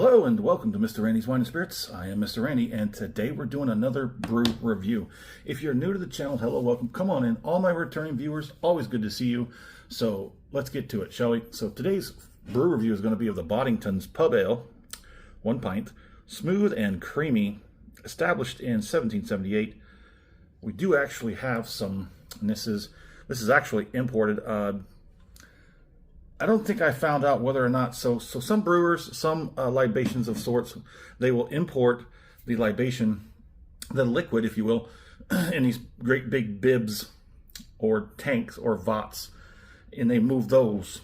Hello and welcome to Mr. Randy's Wine and Spirits. I am Mr. Randy, and today we're doing another brew review. If you're new to the channel, hello, welcome. Come on in. All my returning viewers, always good to see you. So let's get to it, shall we? So today's brew review is going to be of the Boddingtons Pub Ale, 1 pint, smooth and creamy, established in 1778. We do actually have some, and this is actually imported. I don't think I found out whether or not, so some brewers, some libations of sorts, they will import the libation, the liquid, if you will, in these great big bibs or tanks or vats, and they move those,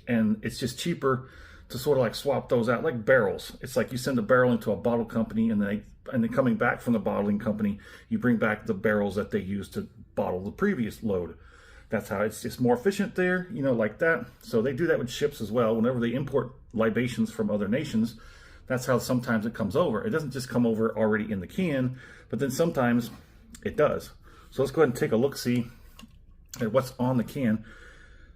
and it's just cheaper to sort of like swap those out, like barrels. It's like you send a barrel into a bottle company, and then coming back from the bottling company, you bring back the barrels that they used to bottle the previous load. That's how it's just more efficient there, you know, like that. So they do that with ships as well. Whenever they import libations from other nations, that's how sometimes it comes over. It doesn't just come over already in the can, but then sometimes it does. So let's go ahead and take a look-see at what's on the can.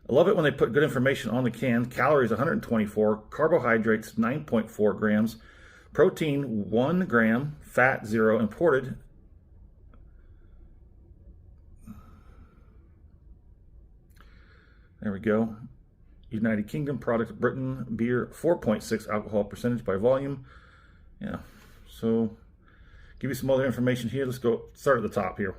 I love it when they put good information on the can. Calories 124, carbohydrates 9.4 grams, protein 1 gram, fat 0, imported. There we go. United Kingdom product, Britain, beer, 4.6 alcohol percentage by volume. Yeah, so give you some other information here. Let's go start at the top here.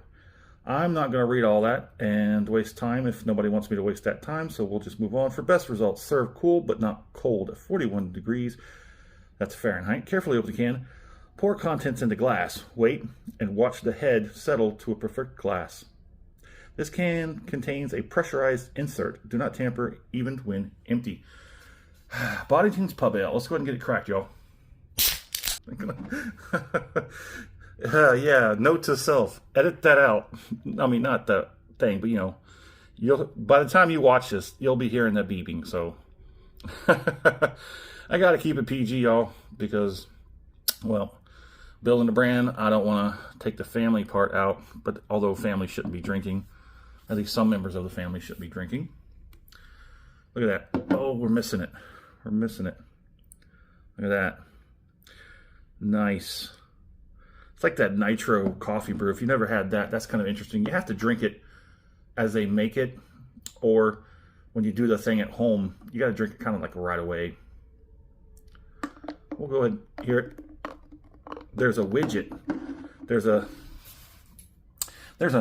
I'm not going to read all that and waste time if nobody wants me to waste that time, so we'll just move on. For best results, serve cool but not cold at 41 degrees. That's Fahrenheit. Carefully open the can. Pour contents into glass. Wait and watch the head settle to a perfect glass. This can contains a pressurized insert. Do not tamper even when empty. Boddington's Pub Ale. Let's go ahead and get it cracked, y'all. Yeah, note to self. Edit that out. I mean, not the thing, but you know, by the time you watch this, you'll be hearing that beeping. So I got to keep it PG, y'all, because, well, building a brand, I don't want to take the family part out, but although family shouldn't be drinking, at least some members of the family should be drinking. Look at that. Oh, we're missing it. We're missing it. Look at that. Nice. It's like that nitro coffee brew. If you never had that, that's kind of interesting. You have to drink it as they make it, or when you do the thing at home, you got to drink it kind of like right away. We'll go ahead and hear it. There's a widget. There's a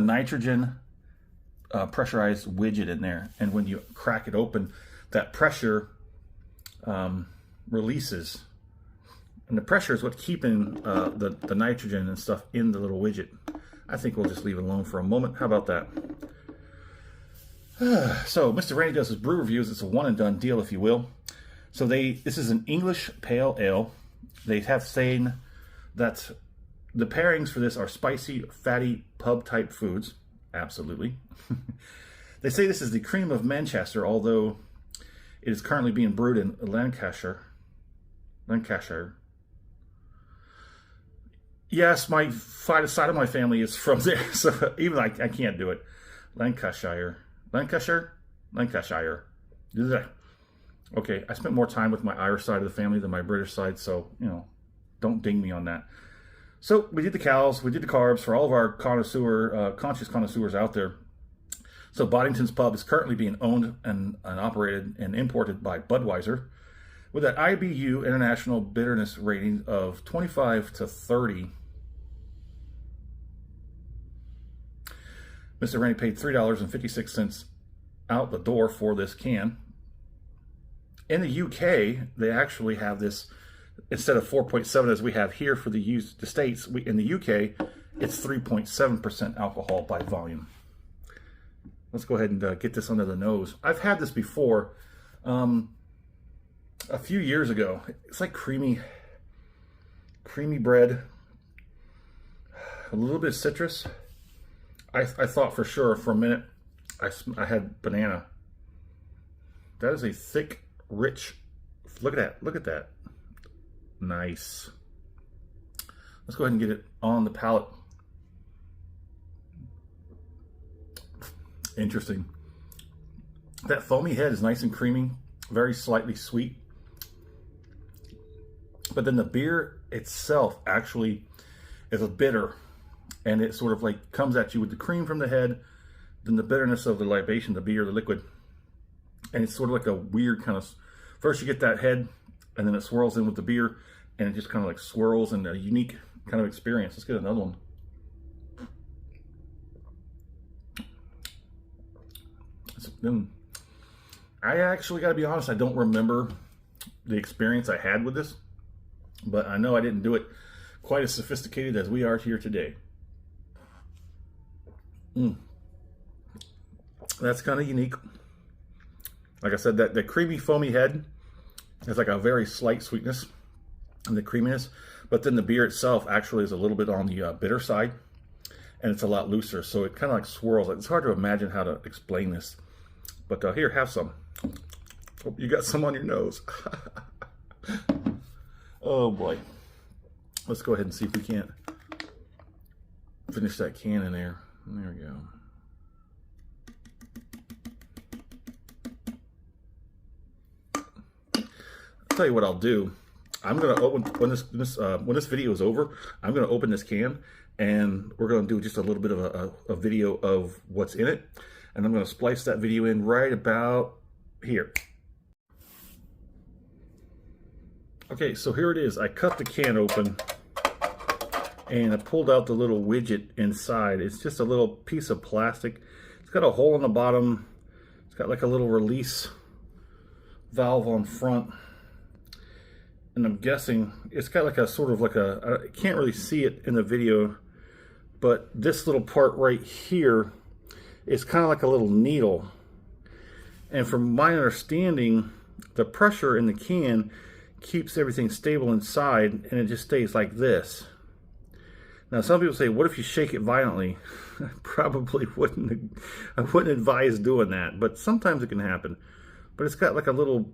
nitrogen pressurized widget in there, and when you crack it open, that pressure releases, and the pressure is what's keeping the nitrogen and stuff in the little widget. I think we'll just leave it alone for a moment. How about that? So Mr. Randy does his brew reviews. It's a one and done deal, if you will. So this is an English pale ale. They have saying that the pairings for this are spicy, fatty, pub type foods. Absolutely. They say this is the cream of Manchester, although it is currently being brewed in Lancashire. Yes, my side of my family is from there, so even I can't do it. Lancashire. Okay, I spent more time with my Irish side of the family than my British side, so, you know, don't ding me on that. So we did the cows, we did the carbs for all of our conscious connoisseurs out there. So Boddington's Pub is currently being owned and operated and imported by Budweiser with an IBU International Bitterness rating of 25 to 30. Mr. Randy paid $3.56 out the door for this can. In the UK, they actually have this, instead of 4.7 as we have here for the States, in the UK, it's 3.7% alcohol by volume. Let's go ahead and get this under the nose. I've had this before a few years ago. It's like creamy bread, a little bit of citrus. I thought for sure for a minute I had banana. That is a thick, rich, look at that. Nice. Let's go ahead and get it on the palate. Interesting. That foamy head is nice and creamy, very slightly sweet. But then the beer itself actually is a bitter, and it sort of like comes at you with the cream from the head, then the bitterness of the libation, the beer, the liquid. And it's sort of like a weird kind of, first you get that head, and then it swirls in with the beer, and it just kind of like swirls in a unique kind of experience. Let's get another one. I actually got to be honest, I don't remember the experience I had with this, but I know I didn't do it quite as sophisticated as we are here today. That's kind of unique. Like I said, that creamy foamy head has like a very slight sweetness and the creaminess, but then the beer itself actually is a little bit on the bitter side, and it's a lot looser, so it kind of like swirls. It's hard to imagine how to explain this, but here, have some. Oh, you got some on your nose. Oh boy. Let's go ahead and see if we can't finish that can in there. There we go. I'll tell you what I'll do. I'm gonna open when this video is over. I'm gonna open this can, and we're gonna do just a little bit of a video of what's in it, and I'm gonna splice that video in right about here. Okay, so here it is. I cut the can open, and I pulled out the little widget inside. It's just a little piece of plastic. It's got a hole in the bottom. It's got like a little release valve on front. And I'm guessing it's got like a sort of like I can't really see it in the video, but this little part right here is kind of like a little needle. And from my understanding, the pressure in the can keeps everything stable inside, and it just stays like this. Now, some people say, what if you shake it violently? I probably wouldn't advise doing that, but sometimes it can happen. But it's got like a little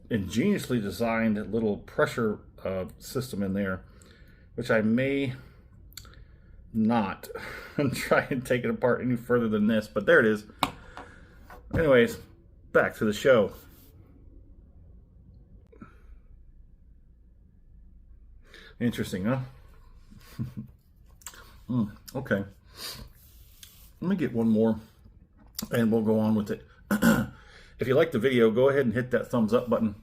ingeniously designed little pressure system in there, which I may not try and take it apart any further than this, but there it is. Anyways, back to the show. Interesting, huh? Okay. Let me get one more, and we'll go on with it. If you like the video, go ahead and hit that thumbs up button.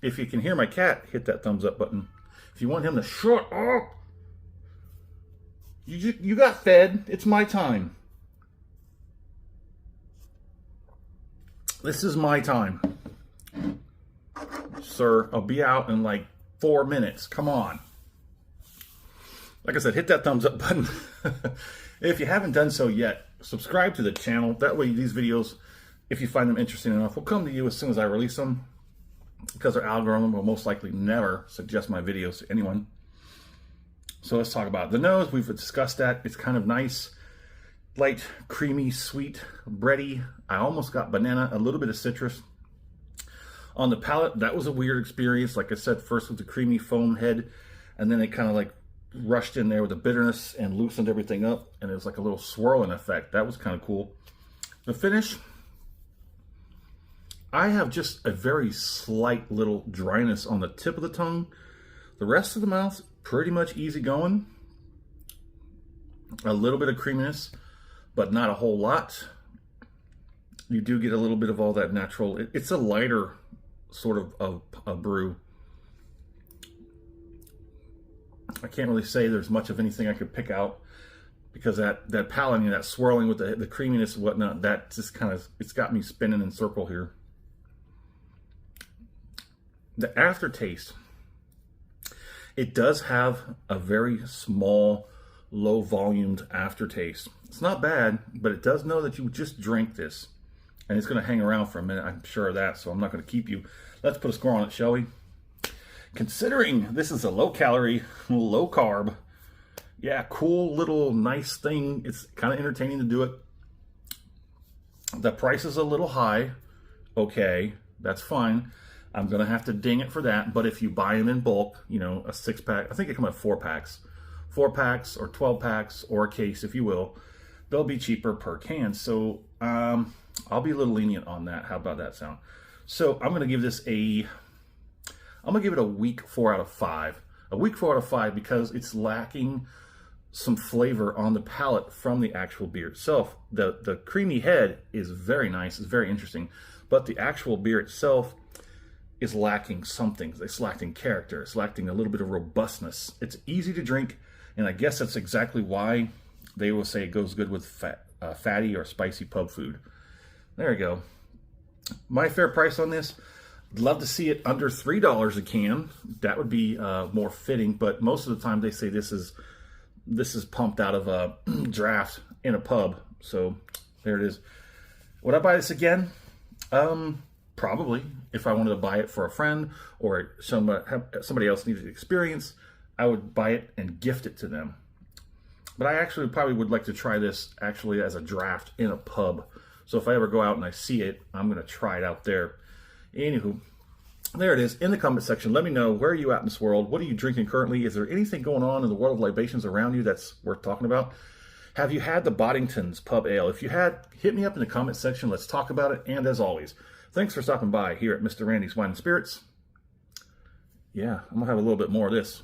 If you can hear my cat, hit that thumbs up button. If you want him to shut up, you got fed. It's my time. This is my time. Sir, I'll be out in like 4 minutes. Come on. Like I said, hit that thumbs up button. If you haven't done so yet, subscribe to the channel. That way these videos, if you find them interesting enough, will come to you as soon as I release them, because our algorithm will most likely never suggest my videos to anyone. So let's talk about it. The nose. We've discussed that. It's kind of nice, light, creamy, sweet, bready. I almost got banana, a little bit of citrus. On the palate, that was a weird experience. Like I said, first with the creamy foam head, and then it kind of like rushed in there with the bitterness and loosened everything up, and it was like a little swirling effect. That was kind of cool. The finish, I have just a very slight little dryness on the tip of the tongue. The rest of the mouth, pretty much easy going. A little bit of creaminess, but not a whole lot. You do get a little bit of all that natural. It's a lighter sort of a brew. I can't really say there's much of anything I could pick out, because that palatine, that swirling with the creaminess and whatnot, that just kind of, it's got me spinning in circle here. The aftertaste, it does have a very small, low volumed aftertaste. It's not bad, but it does know that you just drank this, and it's going to hang around for a minute. I'm sure of that, so I'm not going to keep you. Let's put a score on it, shall we? Considering this is a low calorie, low carb, yeah, cool little nice thing. It's kind of entertaining to do it. The price is a little high. Okay, that's fine. I'm going to have to ding it for that. But if you buy them in bulk, you know, a 6-pack, I think they come in 4 packs. 4 packs or 12 packs or a case, if you will, they'll be cheaper per can. So I'll be a little lenient on that. How about that sound? So I'm going to give this a I'm gonna give it a weak 4 out of 5. A weak 4 out of 5 because it's lacking some flavor on the palate from the actual beer itself. The creamy head is very nice, it's very interesting, but the actual beer itself is lacking something. It's lacking character, it's lacking a little bit of robustness. It's easy to drink, and I guess that's exactly why they will say it goes good with fatty or spicy pub food. There you go. My fair price on this, I'd love to see it under $3 a can. That would be more fitting, but most of the time they say this is pumped out of a draft in a pub. So there it is. Would I buy this again? Probably. If I wanted to buy it for a friend or somebody else needed experience, I would buy it and gift it to them. But I actually probably would like to try this actually as a draft in a pub. So if I ever go out and I see it, I'm going to try it out there. Anywho, there it is. In the comment section, let me know, where are you at in this world? What are you drinking currently? Is there anything going on in the world of libations around you that's worth talking about? Have you had the Boddingtons Pub Ale? If you had, hit me up in the comment section. Let's talk about it. And as always, thanks for stopping by here at Mr. Randy's Wine and Spirits. Yeah, I'm going to have a little bit more of this.